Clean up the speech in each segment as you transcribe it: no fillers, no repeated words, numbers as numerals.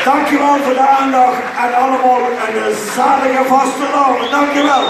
Dankjewel voor de aandacht en allemaal een zalige vastelavond. Dankjewel.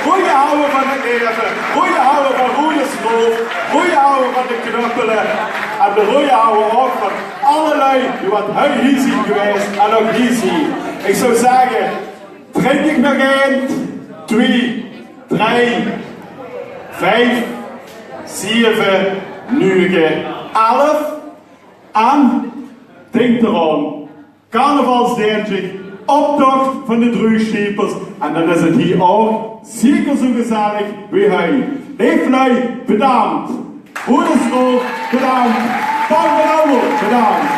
Goeie houden van het leven, goeie houden van goede school, goeie houden van de knuppelen en de goeie houden ook van allerlei die wat hier zien geweest en ook hier zien. Ik zou zeggen, drink ik nog 1, 2, 3, 5, 7, 9, 11 en denk erom, carnavalsdeentje, optocht van de Drugschiepers en dan is het hier ook zeker zo gezellig wie hij. Leeflui, bedankt. Goede school, bedankt. Paul van Ouwel, bedankt.